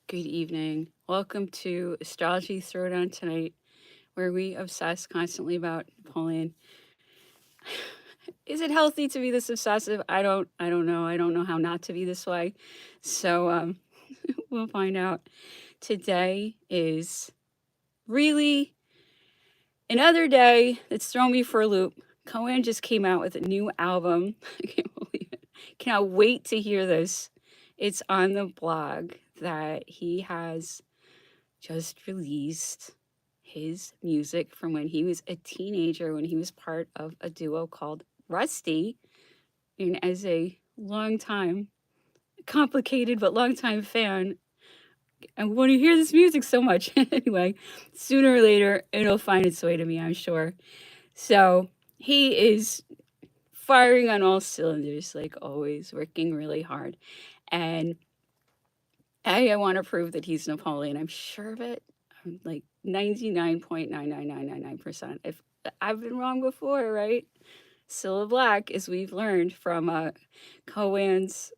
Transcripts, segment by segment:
Good evening. Welcome to Astrology Throwdown tonight, where we obsess constantly about Napoleon. Is it healthy to be this obsessive? I don't know. I don't know how not to be this way. So we'll find out. Today is really another day that's thrown me for a loop. Cohen just came out with a new album. I can't believe it. Cannot wait to hear this. It's on the blog that he has just released his music from when he was a teenager, when he was part of a duo called Rusty. And as a long time, complicated but long time fan, I want to hear this music so much. Anyway, sooner or later, it'll find its way to me, I'm sure. So he is firing on all cylinders, like always, working really hard. And I want to prove that he's Napoleon. I'm sure of it. I'm like 99.99999%. If I've been wrong before, right? Cilla Black, as we've learned from Cohen's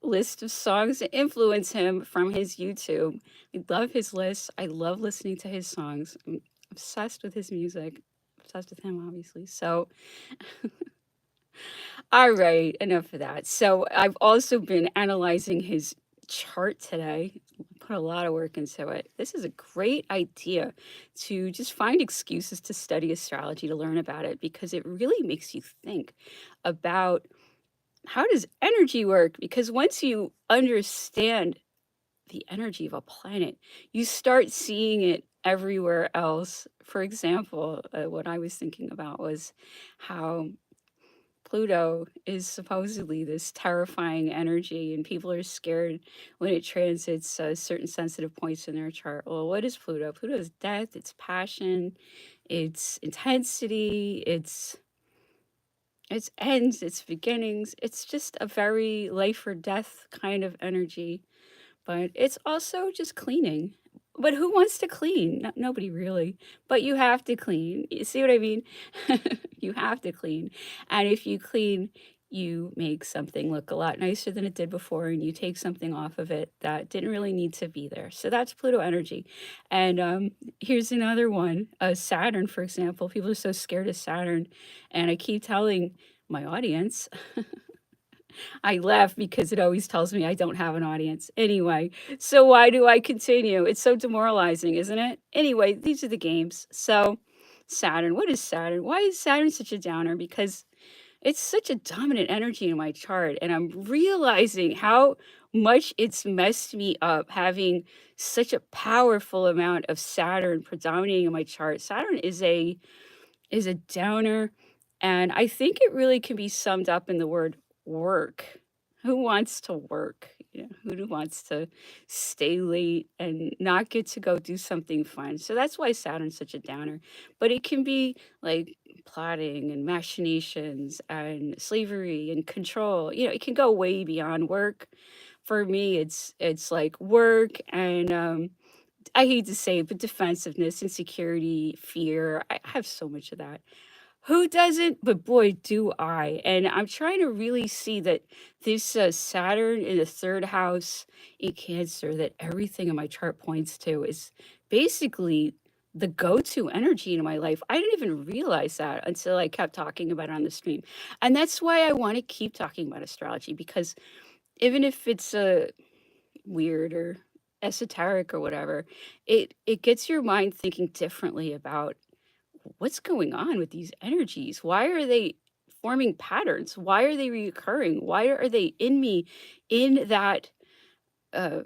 list of songs that influence him from his YouTube. I love his list. I love listening to his songs. I'm obsessed with his music. Obsessed with him, obviously. So, all right, enough of that. So, I've also been analyzing his chart today. Put a lot of work into it. This is a great idea to just find excuses to study astrology, to learn about it, because it really makes you think about how does energy work? Because once you understand the energy of a planet, you start seeing it everywhere else. For example, what I was thinking about was how Pluto is supposedly this terrifying energy, and people are scared when it transits certain sensitive points in their chart. Well, what is Pluto? Pluto is death, it's passion, it's intensity, it's ends, it's beginnings. It's just a very life or death kind of energy, but it's also just cleaning. But who wants to clean? Nobody really. But you have to clean. You see what I mean? You have to clean. And if you clean, you make something look a lot nicer than it did before, and you take something off of it that didn't really need to be there. So that's Pluto energy. And here's another one, Saturn, for example. People are so scared of Saturn. And I keep telling my audience, I laugh because it always tells me I don't have an audience. Anyway, so why do I continue? It's so demoralizing, isn't it? Anyway, these are the games. So, Saturn, what is Saturn? Why is Saturn such a downer? Because it's such a dominant energy in my chart, and I'm realizing how much it's messed me up having such a powerful amount of Saturn predominating in my chart. Saturn is a downer, and I think it really can be summed up in the word work. Who wants to work? Who wants to stay late and not get to go do something fun? So that's why Saturn's such a downer. But it can be like plotting and machinations and slavery and control. It can go way beyond work. For me, it's like work and I hate to say it, but defensiveness, insecurity, fear. I have so much of that. Who doesn't? But boy, do I. And I'm trying to really see that this Saturn in the third house in Cancer, that everything in my chart points to, is basically the go to energy in my life. I didn't even realize that until I kept talking about it on the stream. And that's why I want to keep talking about astrology, because even if it's weird or esoteric or whatever, it gets your mind thinking differently about what's going on with these energies. Why are they forming patterns? Why are they reoccurring? Why are they in me in that uh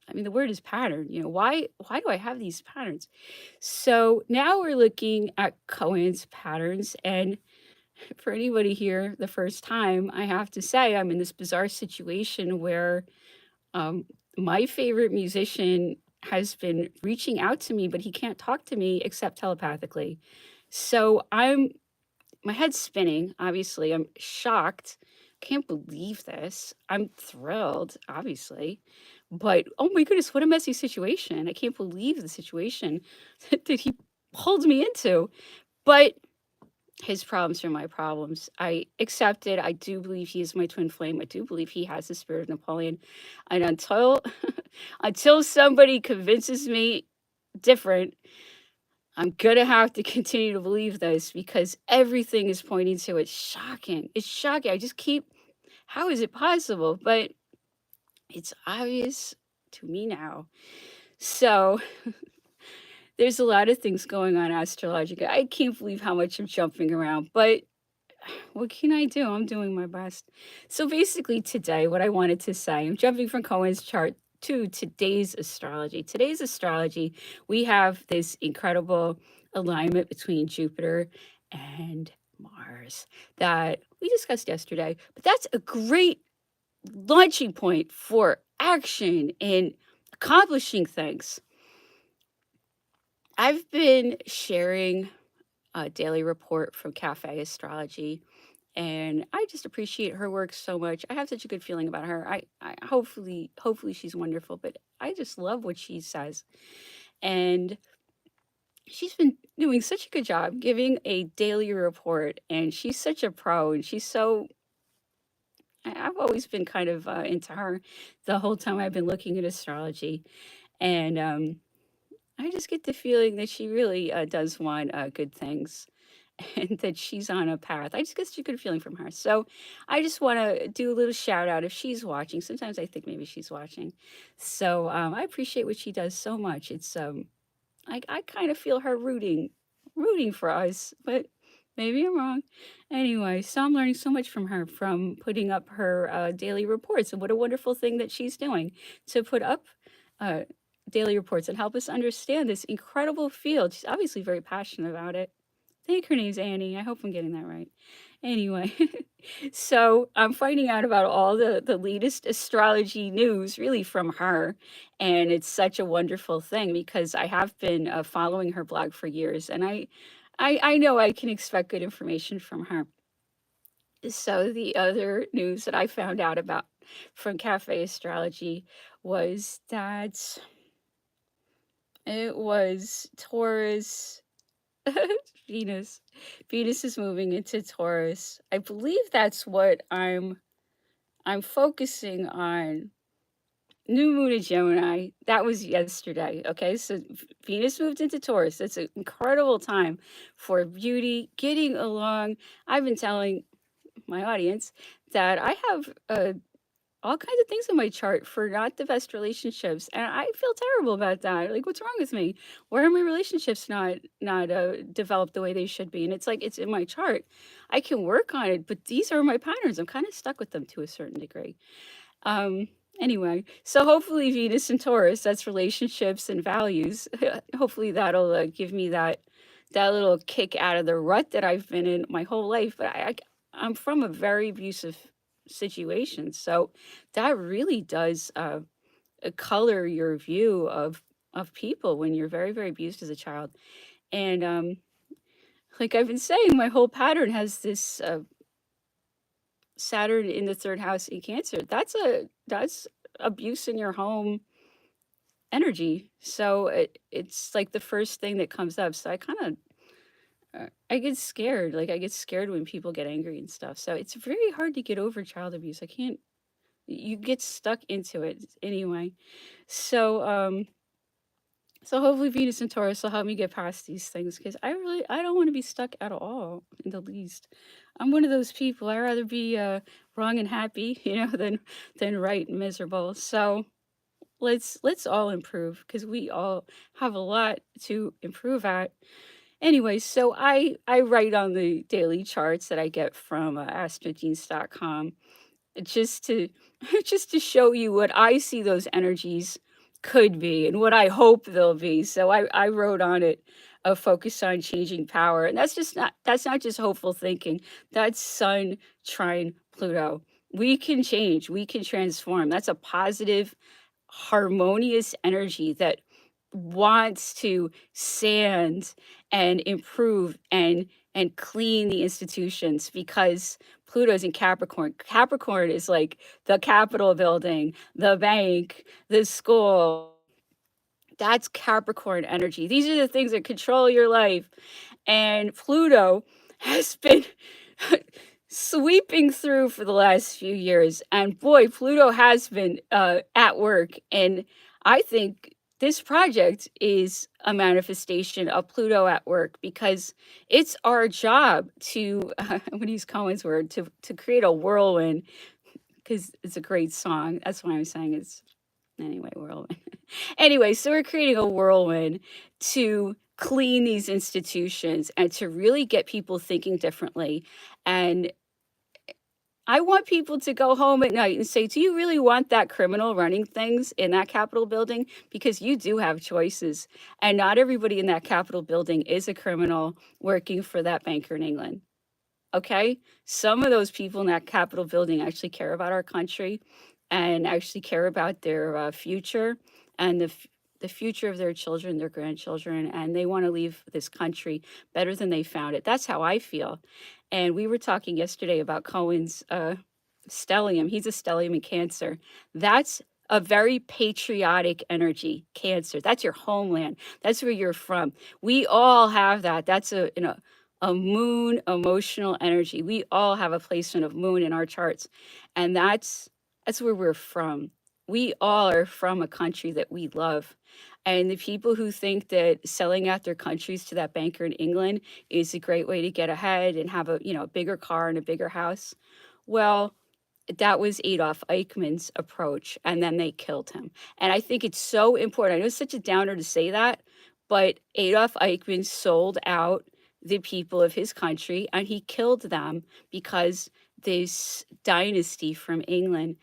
I mean, the word is pattern. Why do I have these patterns? So now we're looking at Cohen's patterns. And for anybody here the first time, I have to say I'm in this bizarre situation where um, my favorite musician has been reaching out to me, but he can't talk to me except telepathically. So my head's spinning. Obviously, I'm shocked. Can't believe this. I'm thrilled, obviously. But oh my goodness, what a messy situation. I can't believe the situation that he pulled me into. But His problems are my problems. I accept it. I do believe he is my twin flame. I do believe he has the spirit of Napoleon. And until until somebody convinces me different, I'm gonna have to continue to believe this because everything is pointing to it. Shocking. It's shocking. I just keep, how is it possible? But it's obvious to me now. So there's a lot of things going on astrologically. I can't believe how much I'm jumping around, but what can I do? I'm doing my best. So basically, today, what I wanted to say, I'm jumping from Cohen's chart to today's astrology. Today's astrology, we have this incredible alignment between Jupiter and Mars that we discussed yesterday. But that's a great launching point for action and accomplishing things. I've been sharing a daily report from Cafe Astrology, and I just appreciate her work so much. I have such a good feeling about her. I hopefully she's wonderful, but I just love what she says. And she's been doing such a good job giving a daily report, and she's such a pro, and she's so I've always been kind of into her the whole time I've been looking at astrology. And I just get the feeling that she really does want good things and that she's on a path. I just get a good feeling from her. So I just want to do a little shout out if she's watching. Sometimes I think maybe she's watching. So I appreciate what she does so much. It's I kind of feel her rooting for us, but maybe I'm wrong. Anyway, so I'm learning so much from her, from putting up her daily reports, and what a wonderful thing that she's doing to put up uh, daily reports and help us understand this incredible field. She's obviously very passionate about it. I think her name's Annie. I hope I'm getting that right. Anyway, so I'm finding out about all the latest astrology news really from her. And it's such a wonderful thing because I have been following her blog for years, and I know I can expect good information from her. So the other news that I found out about from Cafe Astrology was that it was Taurus. Venus. Venus is moving into Taurus. I believe that's what I'm focusing on. New moon in Gemini. That was yesterday. Okay, so Venus moved into Taurus. It's an incredible time for beauty, getting along. I've been telling my audience that I have all kinds of things in my chart for not the best relationships, and I feel terrible about that. Like, what's wrong with me? Why are my relationships not developed the way they should be? And it's like it's in my chart. I can work on it, but these are my patterns. I'm kind of stuck with them to a certain degree. Um, anyway, so hopefully Venus and Taurus, that's relationships and values. Hopefully that'll give me that little kick out of the rut that I've been in my whole life. But I'm from a very abusive situation, so that really does color your view of people when you're very abused as a child. And like I've been saying, my whole pattern has this Saturn in the third house in Cancer. That's abuse in your home energy. So it's like the first thing that comes up. So I kind of I get scared. Like I get scared when people get angry and stuff. So it's very hard to get over child abuse. I can't. You get stuck into it anyway. So so hopefully Venus and Taurus will help me get past these things because I don't want to be stuck at all in the least. I'm one of those people. I rather be wrong and happy, than right and miserable. So let's all improve because we all have a lot to improve at. Anyway, so I write on the daily charts that I get from astrogenes.com just to just to show you what I see those energies could be and what I hope they'll be. So I wrote on it a focus on changing power. And that's not just hopeful thinking. That's Sun trine Pluto. We can change, we can transform. That's a positive, harmonious energy that wants to sand and improve and clean the institutions because Pluto's in Capricorn. Capricorn is like the Capitol building, the bank, the school. That's Capricorn energy. These are the things that control your life. And Pluto has been sweeping through for the last few years, and boy, Pluto has been at work. And I think this project is a manifestation of Pluto at work because it's our job to, I'm going to use Cohen's word, to create a whirlwind because it's a great song. That's why I'm saying it's anyway, whirlwind. Anyway, so we're creating a whirlwind to clean these institutions and to really get people thinking differently. And I want people to go home at night and say, do you really want that criminal running things in that Capitol building? Because you do have choices. And not everybody in that Capitol building is a criminal working for that banker in England. Okay? Some of those people in that Capitol building actually care about our country and actually care about their future and the future of their children, their grandchildren, and they want to leave this country better than they found it. That's how I feel. And we were talking yesterday about Cohen's stellium. He's a stellium in Cancer. That's a very patriotic energy, Cancer. That's your homeland. That's where you're from. We all have that. That's a moon emotional energy. We all have a placement of moon in our charts. And that's where we're from. We all are from a country that we love. And the people who think that selling out their countries to that banker in England is a great way to get ahead and have a, a bigger car and a bigger house. Well, that was Adolf Eichmann's approach, and then they killed him. And I think it's so important. I know it's such a downer to say that, but Adolf Eichmann sold out the people of his country and he killed them because this dynasty from England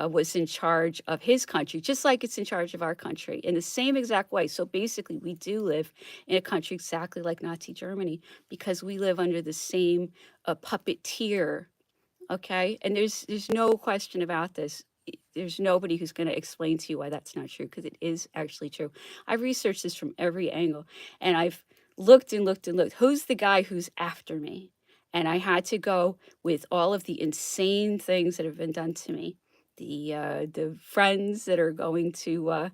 was in charge of his country, just like it's in charge of our country in the same exact way. So basically, we do live in a country exactly like Nazi Germany because we live under the same puppeteer. Okay, and there's no question about this. There's nobody who's going to explain to you why that's not true because it is actually true. I've researched this from every angle, and I've looked and looked and looked. Who's the guy who's after me? And I had to go with all of the insane things that have been done to me. The friends that are going to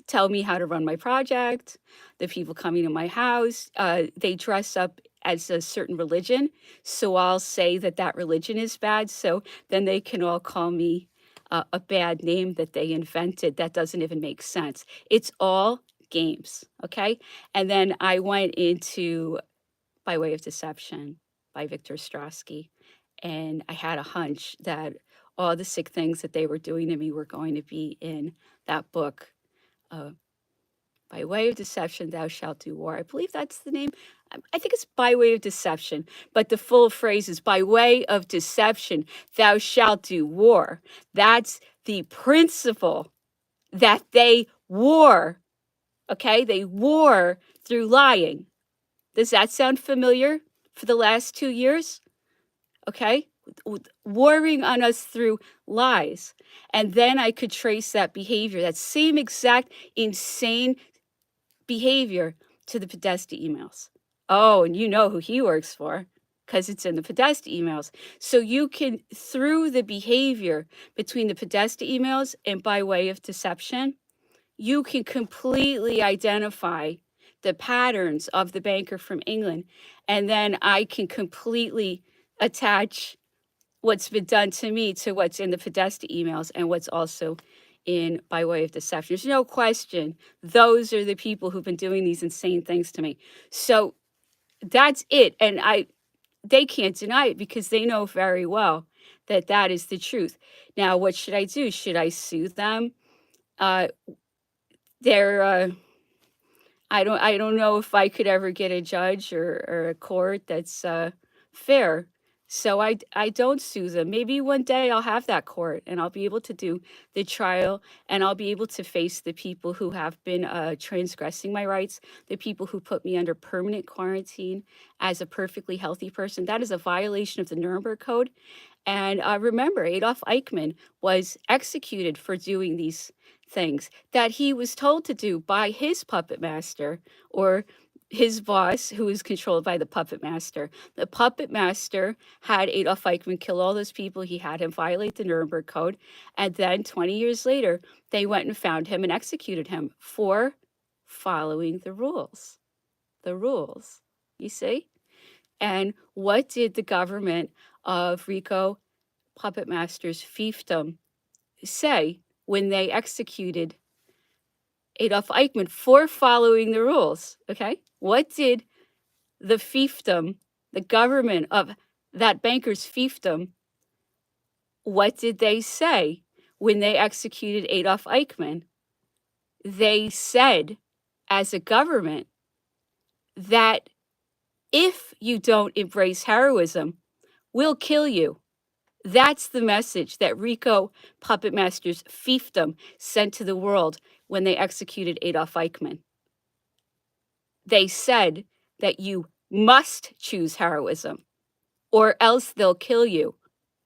tell me how to run my project, the people coming to my house, they dress up as a certain religion. So I'll say that that religion is bad. So then they can all call me a bad name that they invented that doesn't even make sense. It's all games. Okay. And then I went into By Way of Deception by Victor Ostrowski. And I had a hunch that all the sick things that they were doing to me were going to be in that book. By Way of Deception, Thou Shalt Do War. I believe that's the name. I think it's By Way of Deception, but the full phrase is By Way of Deception, Thou Shalt Do War. That's the principle that they wore. Okay, they wore through lying. Does that sound familiar for the last 2 years? Okay, warring on us through lies. And then I could trace that behavior, that same exact insane behavior to the Podesta emails. Oh, and you know who he works for because it's in the Podesta emails. So you can, through the behavior between the Podesta emails and By Way of Deception, you can completely identify the patterns of the banker from England. And then I can completely attach what's been done to me to what's in the Podesta emails and what's also in By Way of Deception. There's no question. Those are the people who've been doing these insane things to me. So that's it. And they can't deny it because they know very well that that is the truth. Now, what should I do? Should I sue them? They're I don't know if I could ever get a judge or a court that's fair. So I don't sue them. Maybe one day I'll have that court and I'll be able to do the trial and I'll be able to face the people who have been transgressing my rights, the people who put me under permanent quarantine as a perfectly healthy person. That is a violation of the Nuremberg Code. And remember, Adolf Eichmann was executed for doing these things that he was told to do by his puppet master or his boss, who was controlled by the puppet master. The puppet master had Adolf Eichmann kill all those people. He had him violate the Nuremberg Code. And then 20 years later, they went and found him and executed him for following the rules. The rules, you see? And what did the government of Rico Puppet Master's fiefdom say when they executed Adolf Eichmann for following the rules? Okay. What did the fiefdom, the government of that banker's fiefdom, what did they say when they executed Adolf Eichmann? They said, as a government, that if you don't embrace heroism, we'll kill you. That's the message that Rico Puppet Master's fiefdom sent to the world when they executed Adolf Eichmann. They said that you must choose heroism or else they'll kill you.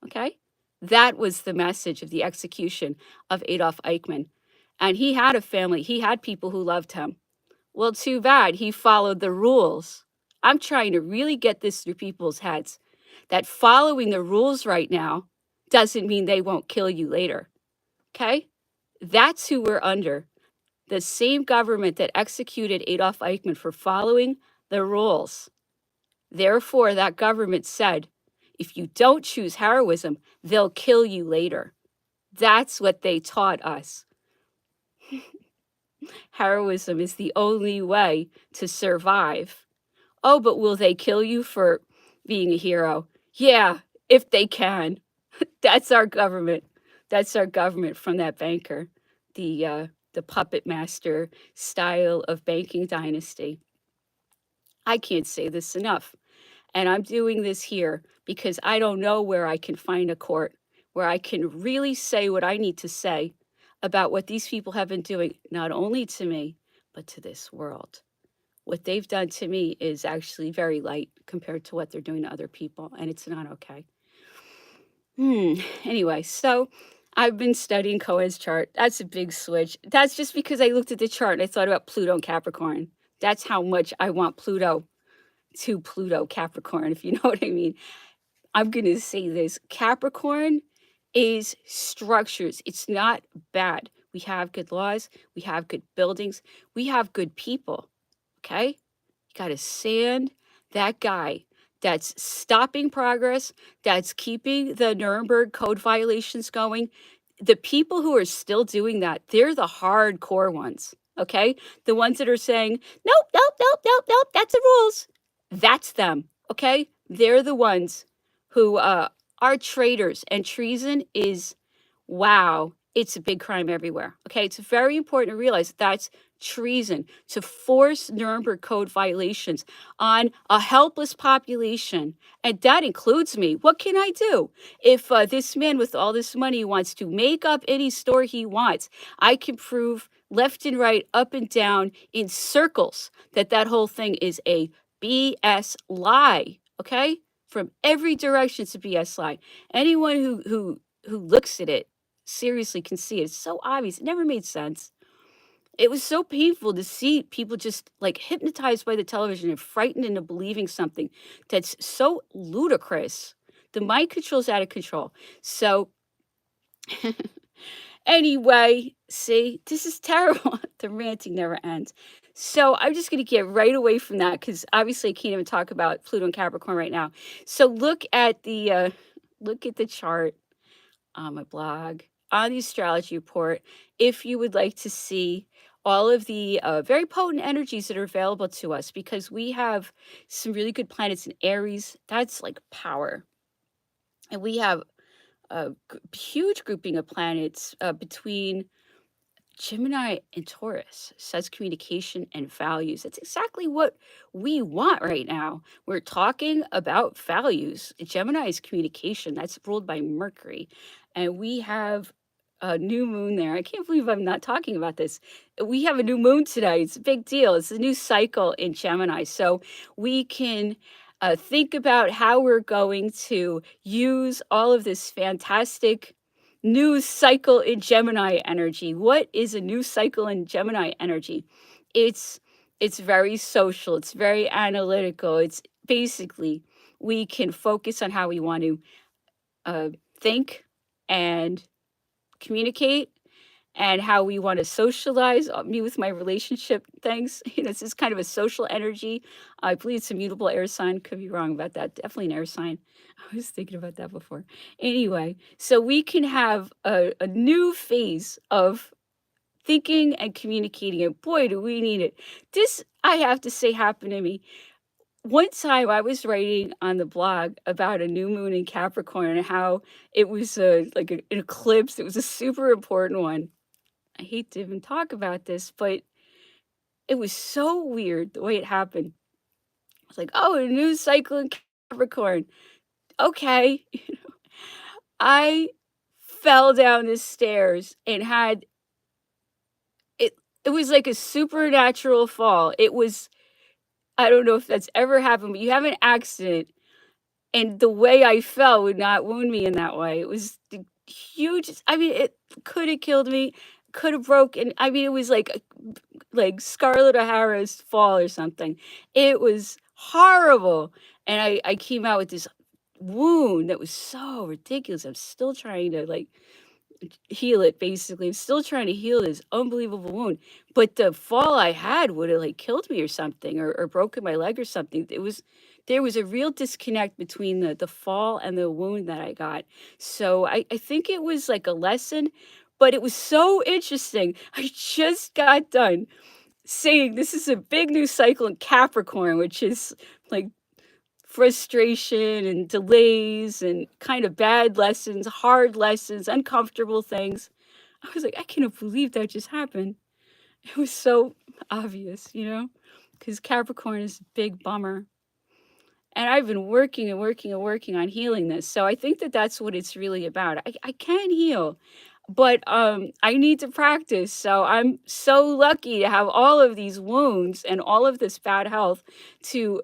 Okay? That was the message of the execution of Adolf Eichmann. And he had a family, he had people who loved him. Well, too bad he followed the rules. I'm trying to really get this through people's heads that following the rules right now doesn't mean they won't kill you later. Okay? That's who we're under. The same government that executed Adolf Eichmann for following the rules. Therefore, that government said, if you don't choose heroism, they'll kill you later. That's what they taught us. Heroism is the only way to survive. Oh, but will they kill you for being a hero? Yeah, if they can. That's our government. That's our government from that banker, the puppet master style of banking dynasty. I can't say this enough. And I'm doing this here because I don't know where I can find a court where I can really say what I need to say about what these people have been doing, not only to me, but to this world. What they've done to me is actually very light compared to what they're doing to other people, and it's not okay. Anyway, so I've been studying Cohen's chart. That's a big switch. That's just because I looked at the chart and I thought about Pluto and Capricorn. That's how much I want Pluto to Pluto Capricorn, if you know what I mean. I'm going to say this. Capricorn is structures. It's not bad. We have good laws. We have good buildings. We have good people. Okay? You got to sand that guy that's stopping progress, that's keeping the Nuremberg Code violations going. The people who are still doing that, they're the hardcore ones. Okay? The ones that are saying, nope, nope, nope, nope, nope, that's the rules. That's them. Okay? They're the ones who are traitors. And treason is, wow, it's a big crime everywhere. Okay? It's very important to realize that's treason, to force Nuremberg Code violations on a helpless population. And that includes me. What can I do? If this man with all this money wants to make up any story he wants, I can prove left and right, up and down, in circles, that whole thing is a BS lie. Okay? From every direction, it's a BS lie. Anyone who looks at it seriously can see it. It's so obvious. It never made sense. It was so painful to see people just like hypnotized by the television and frightened into believing something that's so ludicrous. The mind control's out of control. So anyway, see, this is terrible. The ranting never ends. So I'm just going to get right away from that because obviously I can't even talk about Pluto and Capricorn right now. So look at the chart on my blog, on the astrology report, if you would like to see all of the very potent energies that are available to us, because we have some really good planets in Aries. That's like power. And we have a huge grouping of planets between Gemini and Taurus. Says communication and values. That's exactly what we want right now. We're talking about values. Gemini is communication. That's ruled by Mercury. And we have a new moon there. I can't believe I'm not talking about this. We have a new moon today. It's a big deal. It's a new cycle in Gemini. So we can think about how we're going to use all of this fantastic new cycle in Gemini energy. What is a new cycle in Gemini energy? It's very social. It's very analytical. It's basically we can focus on how we want to think and communicate and how we want to socialize, me with my relationship things. This is kind of a social energy. I believe it's a mutable air sign. Could be wrong about that. Definitely an air sign. I was thinking about that before. Anyway, so we can have a new phase of thinking and communicating, and boy, do we need it. This, I have to say, happened to me. One time I was writing on the blog about a new moon in Capricorn and how it was like an eclipse. It was a super important one. I hate to even talk about this, but it was so weird the way it happened. I was like, oh, a new cycle in Capricorn. Okay. I fell down the stairs and had it. It was like a supernatural fall. It was, I don't know if that's ever happened, but you have an accident and the way I fell would not wound me in that way. It was the hugest. I mean, it could have killed me, could have broken. I mean, it was like Scarlett O'Hara's fall or something. It was horrible, and I came out with this wound that was so ridiculous. I'm still trying to like heal it. Basically, I'm still trying to heal this unbelievable wound. But the fall I had would have like killed me or something, or broken my leg or something. There was a real disconnect between the fall and the wound that I got. So I think it was like a lesson, but it was so interesting. I just got done saying this is a big new cycle in Capricorn, which is like frustration and delays and kind of bad lessons, hard lessons, uncomfortable things. I was like, I cannot believe that just happened. It was so obvious, because Capricorn is a big bummer. And I've been working and working and working on healing this. So I think that that's what it's really about. I can heal, but I need to practice. So I'm so lucky to have all of these wounds and all of this bad health to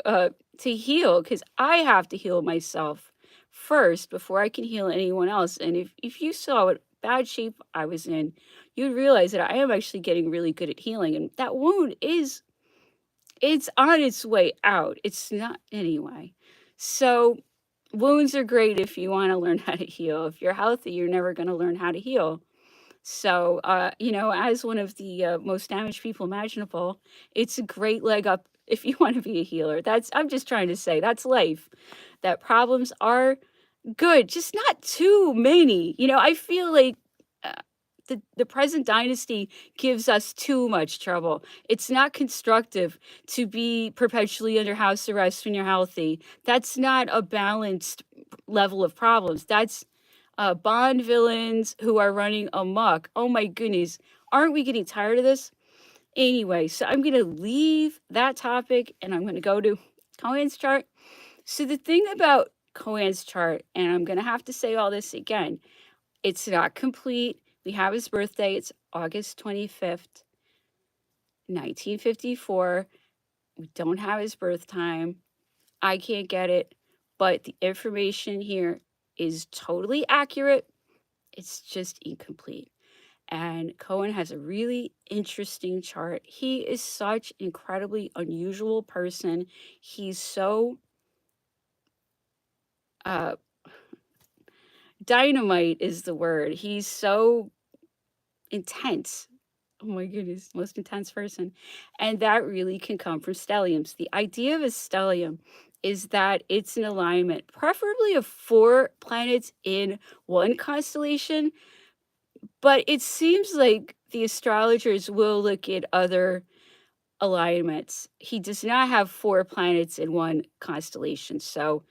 heal, because I have to heal myself first before I can heal anyone else. And if you saw what bad shape I was in, you'd realize that I am actually getting really good at healing. And that wound it's on its way out. It's not anyway. So wounds are great if you want to learn how to heal. If you're healthy, you're never going to learn how to heal. So, as one of the most damaged people imaginable, it's a great leg up if you want to be a healer. I'm just trying to say that's life. That problems are good, just not too many. I feel like uh, the present dynasty gives us too much trouble. It's not constructive to be perpetually under house arrest when you're healthy. That's not a balanced level of problems. That's Bond villains who are running amok. Oh my goodness. Aren't we getting tired of this? Anyway, so I'm going to leave that topic and I'm going to go to Cohen's chart. So the thing about Cohen's chart, and I'm going to have to say all this again, it's not complete. We have his birthday. It's August 25th, 1954. We don't have his birth time. I can't get it, but the information here is totally accurate. It's just incomplete. And Cohen has a really interesting chart. He is such an incredibly unusual person. He's so uh, dynamite is the word. He's so intense. Oh my goodness, most intense person. And that really can come from stelliums. The idea of a stellium is that it's an alignment, preferably of 4 planets in one constellation. But it seems like the astrologers will look at other alignments. He does not have 4 planets in one constellation. So,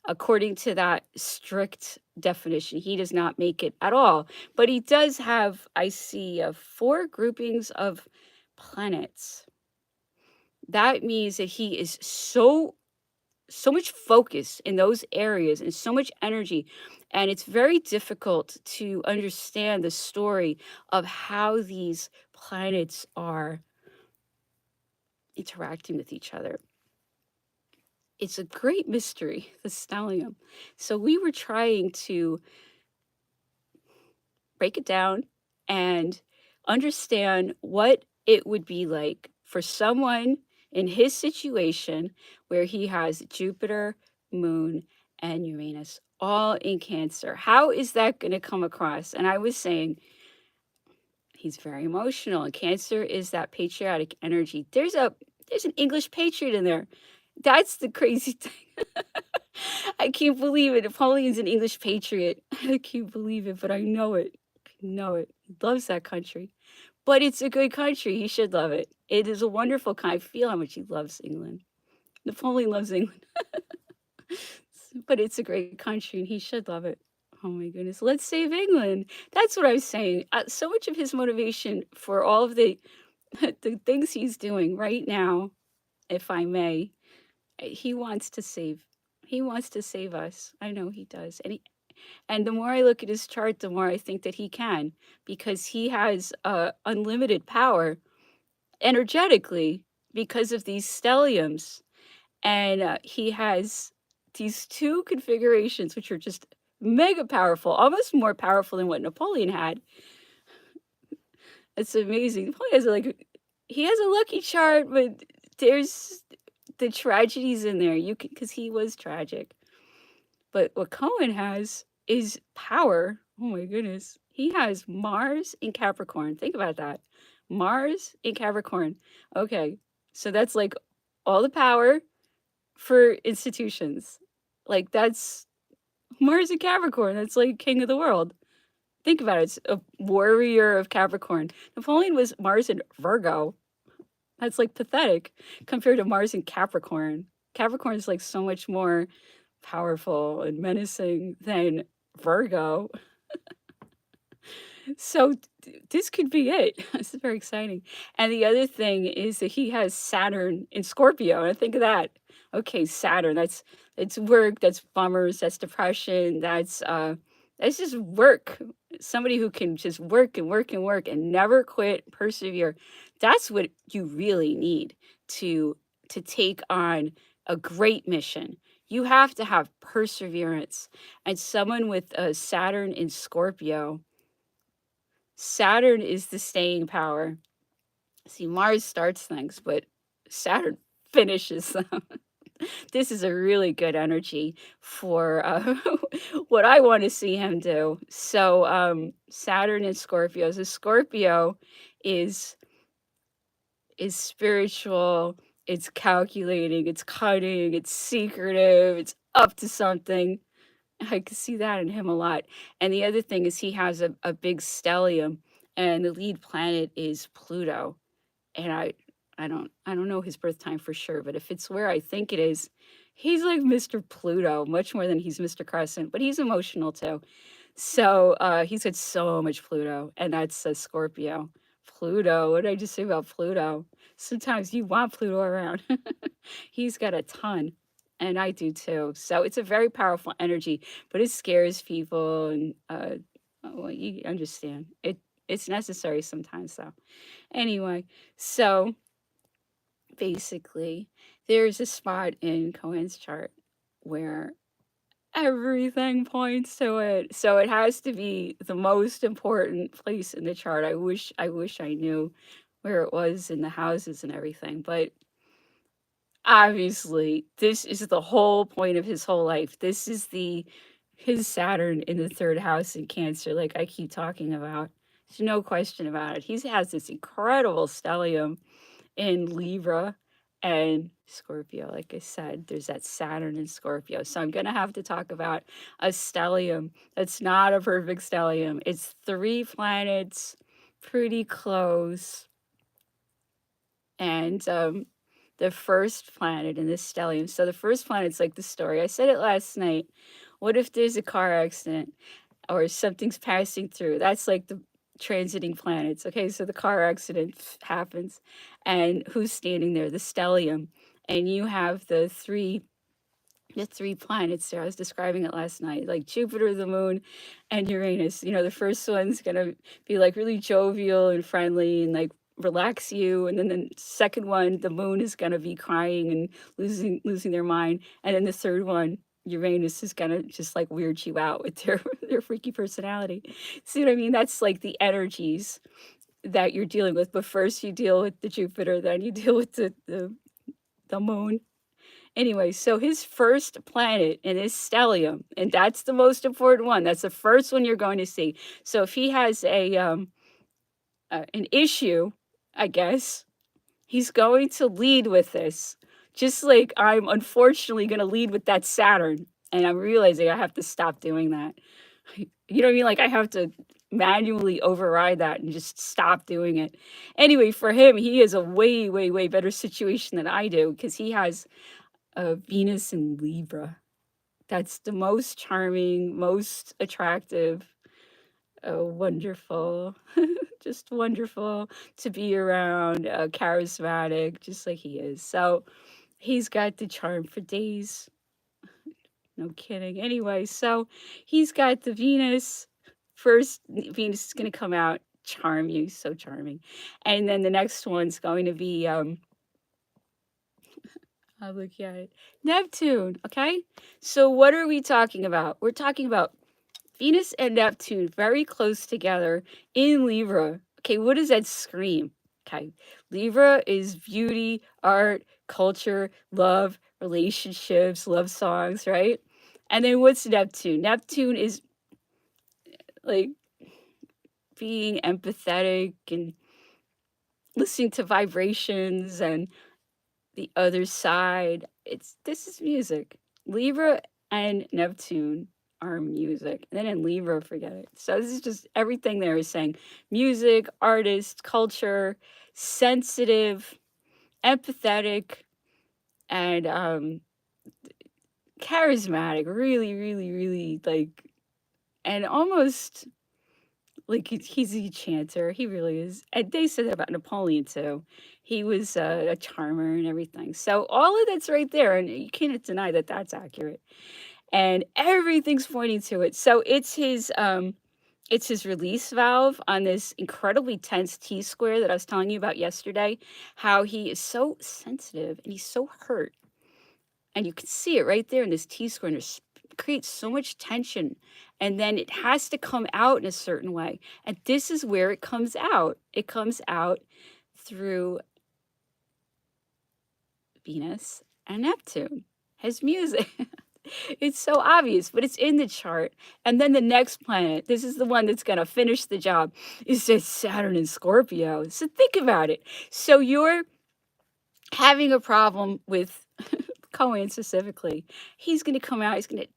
according to that strict definition, he does not make it at all. But he does have, I see, 4 groupings of planets. That means that he is so much focus in those areas and so much energy, and it's very difficult to understand the story of how these planets are interacting with each other. It's a great mystery, the stellium. So we were trying to break it down and understand what it would be like for someone in his situation where he has Jupiter, Moon, and Uranus all in Cancer. How is that going to come across? And I was saying He's very emotional, and Cancer is that patriotic energy. There's an English patriot in there. That's the crazy thing. I can't believe it. Napoleon's an English patriot. I can't believe it, but I know it. I know it. He loves that country. But it's a good country. He should love it. It is a wonderful I feel how much he loves England. Napoleon loves England. But it's a great country, and he should love it. Oh my goodness. Let's save England. That's what I was saying. So much of his motivation for all of the the things he's doing right now, if I may, he wants to save. He wants to save us. I know he does. And the more I look at his chart, the more I think that he can, because he has unlimited power energetically because of these stelliums. And he has these two configurations, which are just mega powerful, almost more powerful than what Napoleon had. It's amazing. Napoleon has he has a lucky chart, but there's the tragedies in there. You can, because he was tragic. But what Cohen has is power. Oh my goodness. He has Mars in Capricorn. Think about that. Mars in Capricorn. Okay. So that's like all the power for institutions. Like that's Mars in Capricorn. That's like king of the world. Think about it. It's a warrior of Capricorn. Napoleon was Mars in Virgo. That's like pathetic compared to Mars in Capricorn. Capricorn is like so much more powerful and menacing than Virgo. So this could be it. This is very exciting. And the other thing is that he has Saturn in Scorpio. And think of that. Okay, Saturn. It's work. That's bummers. That's depression. That's just work. Somebody who can just work and work and work and never quit, persevere. That's what you really need to take on a great mission. You have to have perseverance. And someone with a Saturn in Scorpio, Saturn is the staying power. See, Mars starts things, but Saturn finishes them. This is a really good energy for what I want to see him do. So Saturn and Scorpio. So Scorpio is spiritual, it's calculating, it's cunning, it's secretive, it's up to something. I can see that in him a lot. And the other thing is he has a big stellium, and the lead planet is Pluto. And I don't know his birth time for sure, but if it's where I think it is, he's like Mr. Pluto, much more than he's Mr. Crescent, but he's emotional too. So he's got so much Pluto, and that's a Scorpio. Pluto, what did I just say about Pluto? Sometimes you want Pluto around. He's got a ton, and I do too. So it's a very powerful energy, but it scares people, and well, you understand. It's necessary sometimes, though. Anyway, so basically, there's a spot in Cohen's chart where everything points to it. So it has to be the most important place in the chart. I wish I knew where it was in the houses and everything, but obviously this is the whole point of his whole life. This is his Saturn in the third house in Cancer, like I keep talking about. There's no question about it. He has this incredible stellium in Libra and Scorpio. Like I said, there's that Saturn in Scorpio. So I'm going to have to talk about a stellium that's not a perfect stellium. It's 3 planets, pretty close. And the first planet in this stellium. So the first planet's like the story. I said it last night. What if there's a car accident or something's passing through? That's like the transiting planets. Okay, so the car accident happens, and who's standing there? The stellium, and you have the three planets there. I was describing it last night, like Jupiter, the moon, and Uranus. You know, the first one's gonna be like really jovial and friendly and like relax you, and then the second one, the moon, is gonna be crying and losing their mind, and then the third one, Uranus, is gonna just like weird you out with their freaky personality. See what I mean? That's like the energies that you're dealing with. But first you deal with the Jupiter, then you deal with the moon. Anyway, so his first planet in his stellium, and that's the most important one. That's the first one you're going to see. So if he has a an issue, I guess. He's going to lead with this, just like I'm unfortunately going to lead with that Saturn. And I'm realizing I have to stop doing that. You know what I mean? Like I have to manually override that and just stop doing it. Anyway, for him, he has a way, way, way better situation than I do because he has a Venus in Libra. That's the most charming, most attractive, wonderful, just wonderful to be around, charismatic, just like he is. So he's got the charm for days. No kidding. Anyway, so he's got the Venus. First, Venus is going to come out, charm you, so charming. And then the next one's going to be, I'll look at it, Neptune. Okay. So what are we talking about? We're talking about Venus and Neptune very close together in Libra. Okay, what does that scream? Okay, Libra is beauty, art, culture, love, relationships, love songs, right? And then what's Neptune? Neptune is like being empathetic and listening to vibrations and the other side. This is music. Libra and Neptune are music. And then in Libra, forget it. So this is just everything there is saying music, artist, culture, sensitive, empathetic, and charismatic. Really, really, really like, and almost like he's a chanter. He really is. And they said that about Napoleon too. He was a charmer and everything. So all of that's right there, and you can't deny that that's accurate. And everything's pointing to it. So it's his release valve on this incredibly tense T square that I was telling you about yesterday. How he is so sensitive and he's so hurt, and you can see it right there in this T square, and it creates so much tension, and then it has to come out in a certain way, and this is where it comes out. It comes out through Venus and Neptune, his music. It's so obvious, but it's in the chart. And then the next planet, this is the one that's going to finish the job, is that Saturn in Scorpio. So think about it. So you're having a problem with Cohen specifically. He's going to come out, he's going to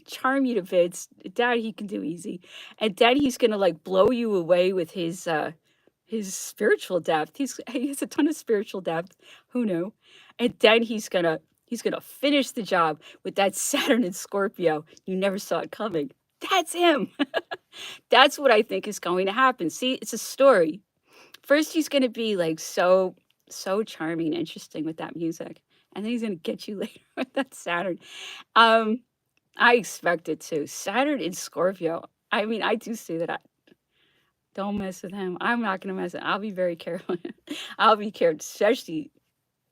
charm you to bits. That he can do easy. And then he's going to like blow you away with his spiritual depth. He has a ton of spiritual depth. Who knew? And then he's gonna finish the job with that Saturn in Scorpio. You never saw it coming. That's him. That's what I think is going to happen. See, it's a story. First, he's gonna be like so charming and interesting with that music, and then he's gonna get you later with that Saturn. Um, I expect it too. Saturn in Scorpio. I mean, I do see that. Don't mess with him. I'm not gonna mess with I'll be very careful. I'll be careful, especially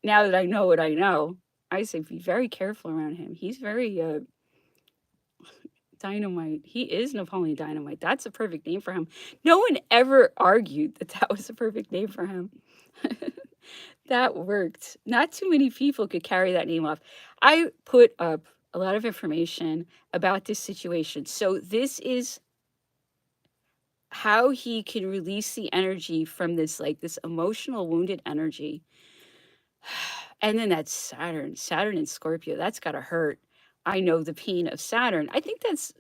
now that I know what I know. I say be very careful around him. He's very dynamite. He is Napoleon Dynamite. That's a perfect name for him. No one ever argued that that was a perfect name for him. That worked. Not too many people could carry that name off. I put up a lot of information about this situation. So this is how he can release the energy from this like this emotional wounded energy. And then that's Saturn in Scorpio, that's gotta hurt. I know the pain of Saturn. I think that's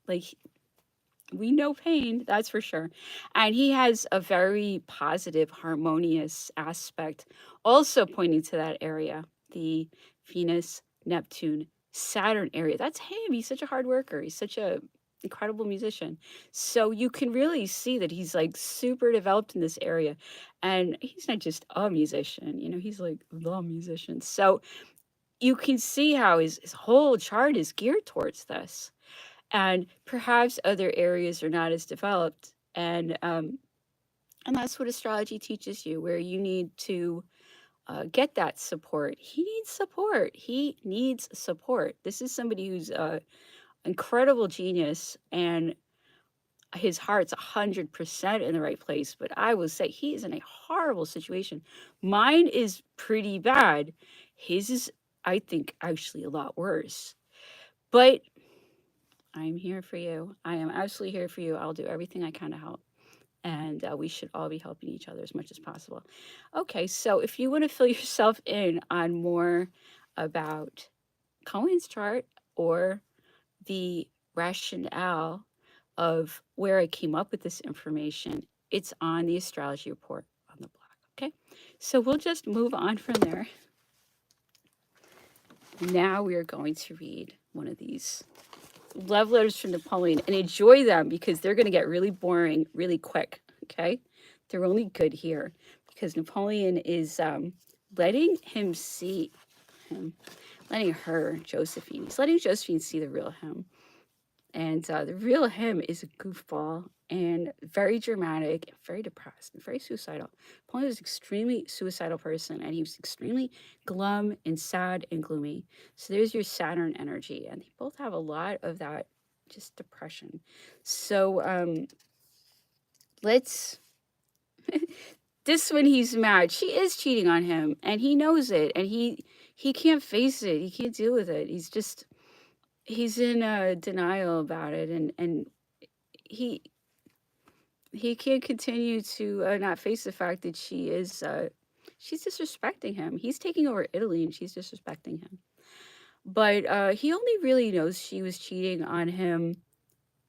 like we know pain, that's for sure. And he has a very positive, harmonious aspect, also pointing to that area, the Venus, Neptune, Saturn area. That's him. He's such a hard worker. He's such a incredible musician. So you can really see that he's like super developed in this area. And he's not just a musician, he's like the musician. So you can see how his whole chart is geared towards this. And perhaps other areas are not as developed. And that's what astrology teaches you, where you need to get that support. He needs support. He needs support. This is somebody who's incredible genius, and his heart's 100% in the right place. But I will say he is in a horrible situation. Mine is pretty bad. His is, I think, actually a lot worse. But I'm here for you. I am absolutely here for you. I'll do everything I can to help. and we should all be helping each other as much as possible. Okay, so if you want to fill yourself in on more about Cohen's chart or the rationale of where I came up with this information, it's on the astrology report on the blog. Okay, so we'll just move on from there. Now we are going to read one of these love letters from Napoleon and enjoy them because they're going to get really boring really quick. Okay, they're only good here because Napoleon is letting him see him, letting her, Josephine, he's letting Josephine see the real him. And the real him is a goofball and very dramatic, and very depressed, and very suicidal. Napoleon was an extremely suicidal person, and he was extremely glum and sad and gloomy. So there's your Saturn energy, and they both have a lot of that, just depression. So let's. This when he's mad, she is cheating on him, and he knows it, and he can't face it. He can't deal with it. He's in denial about it, and he can't continue to not face the fact that she's disrespecting him. He's taking over Italy and she's disrespecting him. But he only really knows she was cheating on him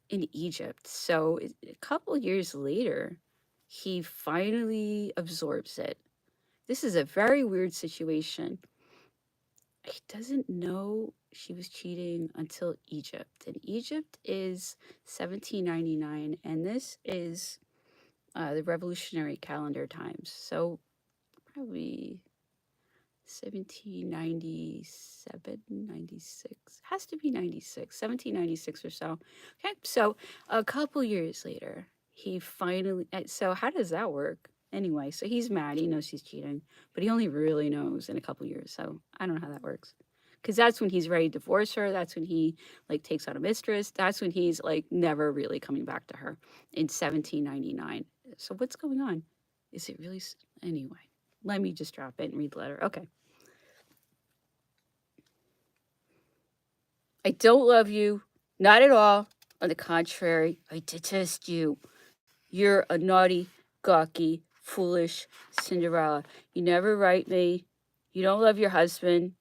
in Egypt. So a couple years later, he finally absorbs it. This is a very weird situation. He doesn't know she was cheating until Egypt. And Egypt is 1799, and this is the revolutionary calendar times. So probably 1797, 96. Has to be 96, 1796 or so. Okay, so a couple years later, he finally. So how does that work? Anyway, so he's mad. He knows she's cheating, but he only really knows in a couple years. So I don't know how that works. Because that's when he's ready to divorce her. That's when he like takes out a mistress. That's when he's like never really coming back to her in 1799. So what's going on? Is it really anyway? Let me just drop it and read the letter. Okay. I don't love you, not at all. On the contrary, I detest you. You're a naughty, gawky, foolish Cinderella. You never write me. You don't love your husband.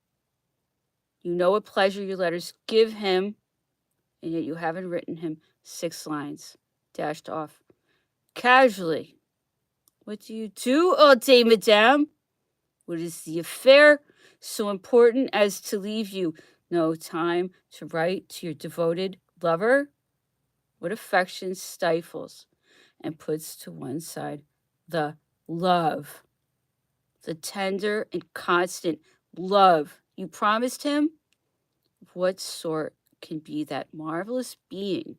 You know what pleasure your letters give him, and yet you haven't written him 6 lines. Dashed off. Casually. What do you do all day, madame? What is the affair so important as to leave you no time to write to your devoted lover? What affection stifles and puts to one side the love, the tender and constant love you promised him? What sort can be that marvelous being,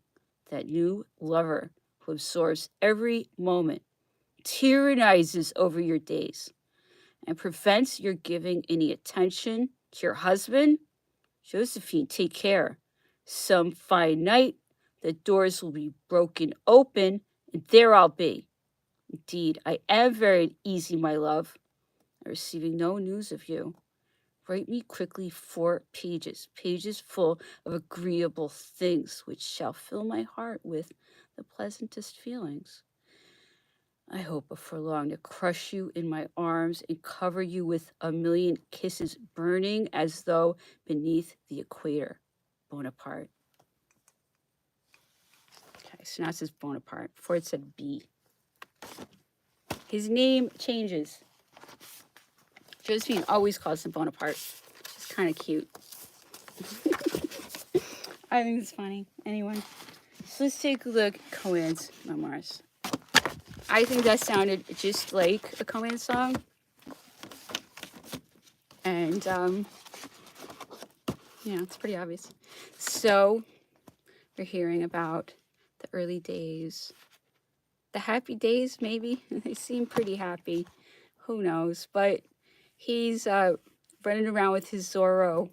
that new lover who absorbs every moment, tyrannizes over your days, and prevents your giving any attention to your husband? Josephine, take care. Some fine night, the doors will be broken open, and there I'll be. Indeed, I am very uneasy, my love, receiving no news of you. Write me quickly 4 pages, pages full of agreeable things, which shall fill my heart with the pleasantest feelings. I hope before long to crush you in my arms and cover you with a million kisses, burning as though beneath the equator. Bonaparte. Okay, so now it says Bonaparte. Before it said B. His name changes. Josephine always calls him Bonaparte. It's kind of cute. I think it's funny. Anyway, so let's take a look at Cohen's memoirs. I think that sounded just like a Cohen song. And, yeah, it's pretty obvious. So, we're hearing about the early days. The happy days, maybe? They seem pretty happy. Who knows? But he's running around with his Zorro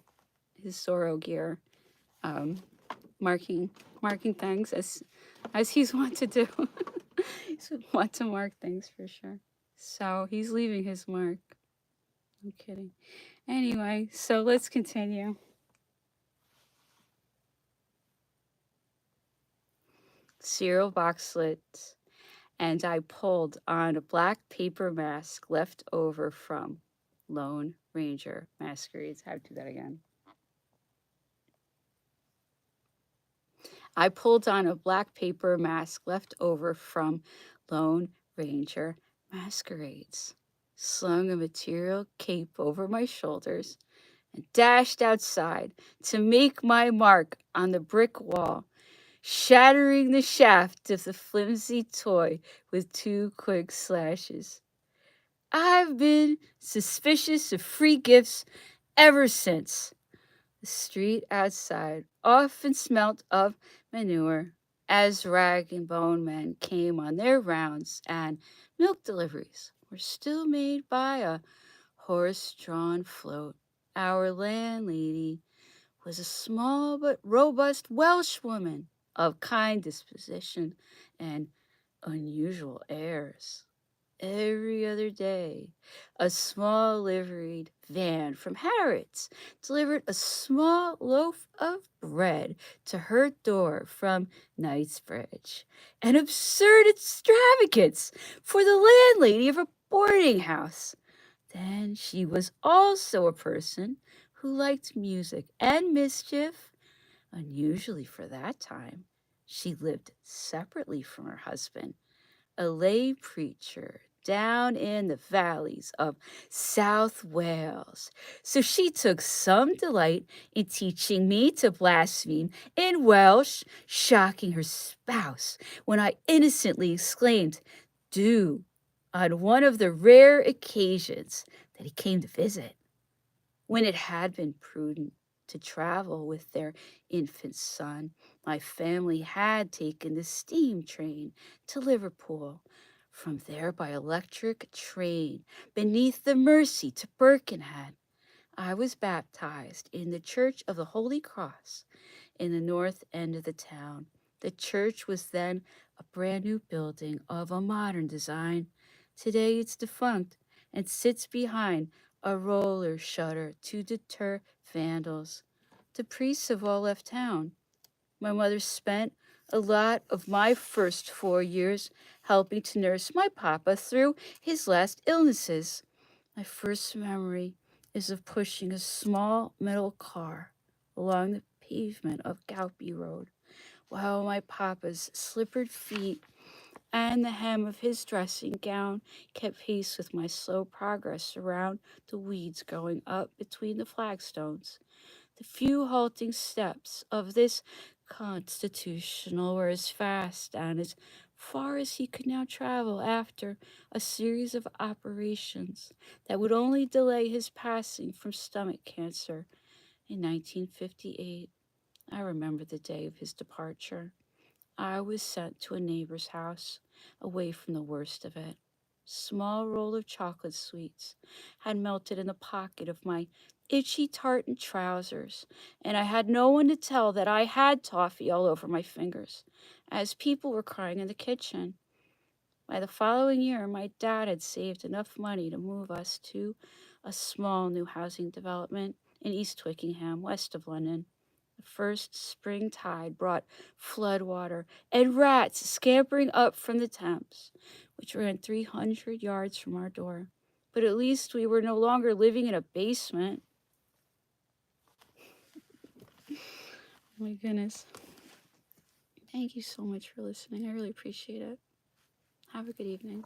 gear, marking things as he's wont to do. He's want to mark things for sure. So he's leaving his mark. I'm kidding. Anyway, so let's continue. Cereal box slits and I pulled on a black paper mask left over from Lone Ranger Masquerades. How to do that again? I pulled on a black paper mask left over from Lone Ranger Masquerades, slung a material cape over my shoulders, and dashed outside to make my mark on the brick wall, shattering the shaft of the flimsy toy with 2 quick slashes. I've been suspicious of free gifts ever since. The street outside often smelt of manure as rag and bone men came on their rounds, and milk deliveries were still made by a horse-drawn float. Our landlady was a small but robust Welsh woman of kind disposition and unusual airs. Every other day, a small liveried van from Harrods delivered a small loaf of bread to her door from Knightsbridge, an absurd extravagance for the landlady of a boarding house. Then she was also a person who liked music and mischief. Unusually for that time, she lived separately from her husband, a lay preacher down in the valleys of South Wales. So she took some delight in teaching me to blaspheme in Welsh, shocking her spouse when I innocently exclaimed, "Do," on one of the rare occasions that he came to visit, when it had been prudent to travel with their infant son. My family had taken the steam train to Liverpool. From there, by electric train beneath the Mersey to Birkenhead. I was baptized in the Church of the Holy Cross in the north end of the town. The church was then a brand new building of a modern design. Today it's defunct and sits behind a roller shutter to deter vandals. The priests have all left town. My mother spent a lot of my first 4 years helping to nurse my papa through his last illnesses. My first memory is of pushing a small metal car along the pavement of Galpy Road while my papa's slippered feet and the hem of his dressing gown kept pace with my slow progress around the weeds growing up between the flagstones. The few halting steps of this constitutional were as fast and as far as he could now travel after a series of operations that would only delay his passing from stomach cancer in 1958. I remember the day of his departure. I was sent to a neighbor's house, away from the worst of it. Small roll of chocolate sweets had melted in the pocket of my itchy tartan trousers, and I had no one to tell that I had toffee all over my fingers, as people were crying in the kitchen. By the following year, my dad had saved enough money to move us to a small new housing development in East Twickenham, west of London. The first spring tide brought floodwater and rats scampering up from the Thames, which ran 300 yards from our door. But at least we were no longer living in a basement. Oh my goodness. Thank you so much for listening. I really appreciate it. Have a good evening.